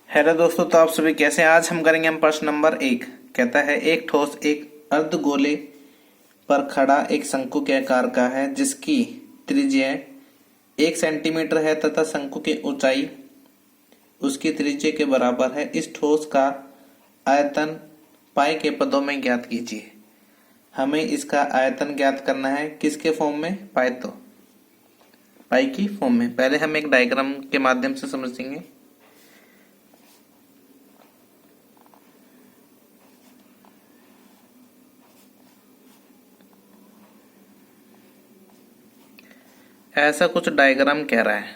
Hello दोस्तों, तो आप सभी कैसे हैं। आज हम करेंगे प्रश्न नंबर 1। कहता है एक ठोस एक अर्धगोले पर खड़ा एक शंकु के आकार का है जिसकी त्रिज्या 1 सेंटीमीटर है तथा शंकु की ऊंचाई उसकी त्रिज्या के बराबर है। इस ठोस का आयतन पाई के पदों में ज्ञात कीजिए। हमें इसका आयतन ज्ञात करना है किसके फॉर्म में, पाई की फॉर्म में। पहले हम एक डायग्राम के माध्यम से समझेंगे। ऐसा कुछ डायग्राम कह रहा है।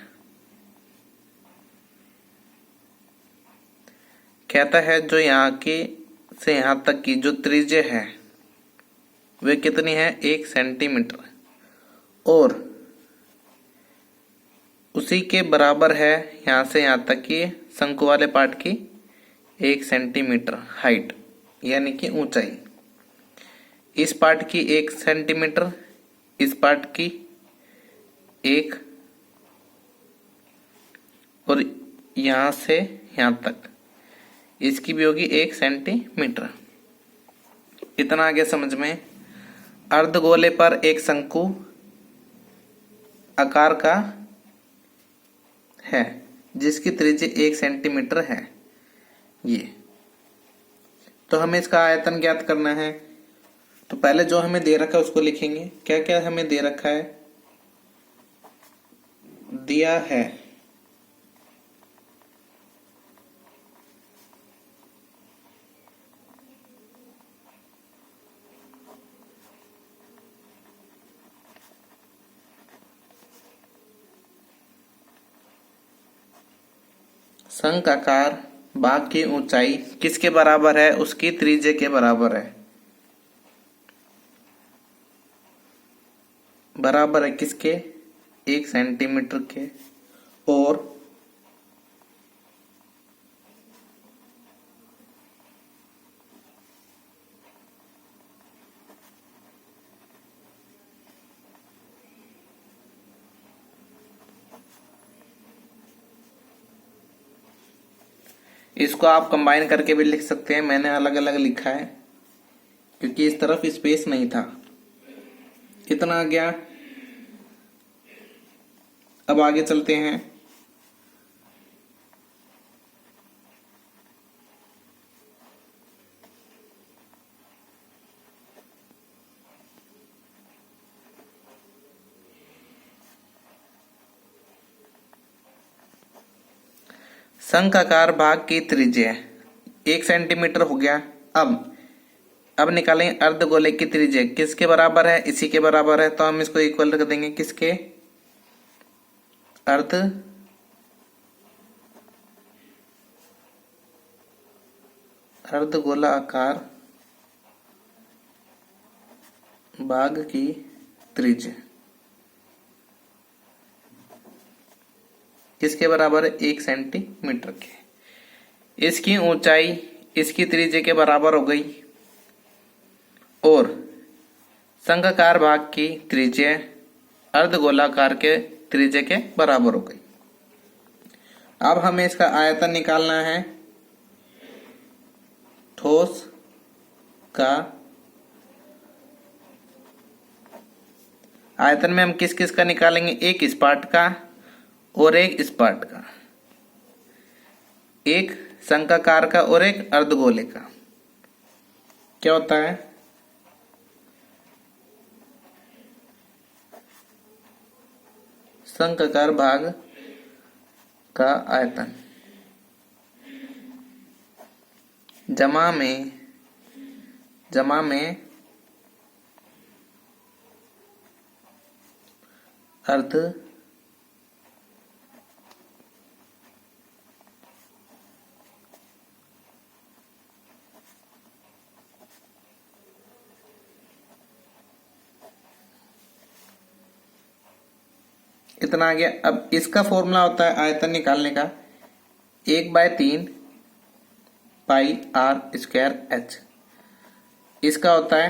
कहता है जो यहाँ की से यहाँ तक की जो त्रिज्या है वे कितनी है, 1 सेंटीमीटर, और उसी के बराबर है यहाँ से यहाँ तक की शंकु वाले पार्ट की 1 सेंटीमीटर हाइट यानी कि ऊंचाई। इस पार्ट की 1 सेंटीमीटर, इस पार्ट की 1, और यहाँ से यहाँ तक इसकी भी होगी 1 सेंटीमीटर। इतना आगे समझ में। अर्धगोले पर एक शंकु आकार का है जिसकी त्रिज्या 1 सेंटीमीटर है। ये तो हमें इसका आयतन ज्ञात करना है। तो पहले जो हमें दे रखा है उसको लिखेंगे। क्या क्या हमें दे रखा है, दिया है शंखाकार भाग की ऊंचाई किसके बराबर है, उसकी त्रिज्या के बराबर है। बराबर है किसके, 1 सेंटीमीटर के। और इसको आप कंबाइन करके भी लिख सकते हैं। मैंने अलग अलग लिखा है क्योंकि इस तरफ स्पेस नहीं था। कितना आ गया। अब आगे चलते हैं। शंखाकार भाग की त्रिज्या 1 सेंटीमीटर हो गया। अब निकालेंगे अर्धगोले की त्रिज्या किसके बराबर है, इसी के बराबर है। तो हम इसको इक्वल रख देंगे किसके, अर्धगोला आकार भाग की त्रिज्या किसके बराबर है, 1 सेंटीमीटर के। इसकी ऊंचाई इसकी त्रिज्या के बराबर हो गई और शंखाकार भाग की त्रिज्या अर्धगोलाकार के त्रिज्या के बराबर हो गई। अब हमें इसका आयतन निकालना है। ठोस का आयतन में हम किस किस का निकालेंगे, एक इस पार्ट का और एक इस पार्ट का, एक शंखाकार का और एक अर्धगोले का। क्या होता है, शंखाकार भाग का आयतन जमा में अर्ध इतना आ गया। अब इसका फॉर्मूला होता है आयतन निकालने का 1/3 पाई आर स्क्वायर एच। इसका होता है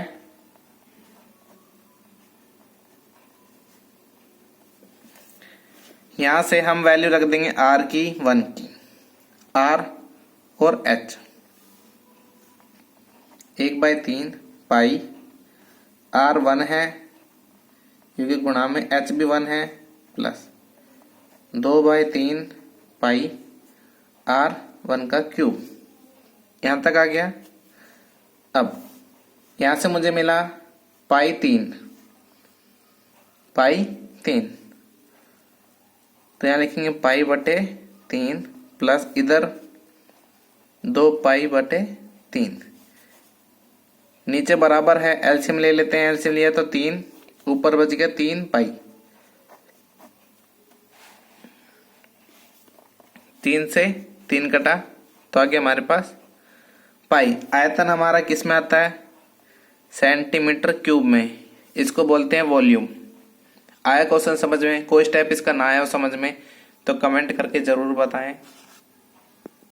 यहां से हम वैल्यू रख देंगे आर की 1 की। आर और h। 1/3 पाई r 1 है क्योंकि गुणा में h भी 1 है, प्लस 2/3 पाई r 1 का क्यूब। यहां तक आ गया। अब यहां से मुझे मिला पाई 3, तो यहां लिखेंगे पाई बटे 3 प्लस इधर 2 पाई/3। नीचे बराबर है, एलसीएम ले लेते हैं। एलसीएम लिया तो 3, ऊपर बच गया 3 पाई। 3 से 3 कटा तो आ गया हमारे पास पाई। आयतन हमारा किस में आता है? सेंटीमीटर क्यूब में। इसको बोलते हैं वॉल्यूम। आया क्वेश्चन समझ में? कोई स्टेप इसका ना आया हो समझ में तो कमेंट करके जरूर बताएं।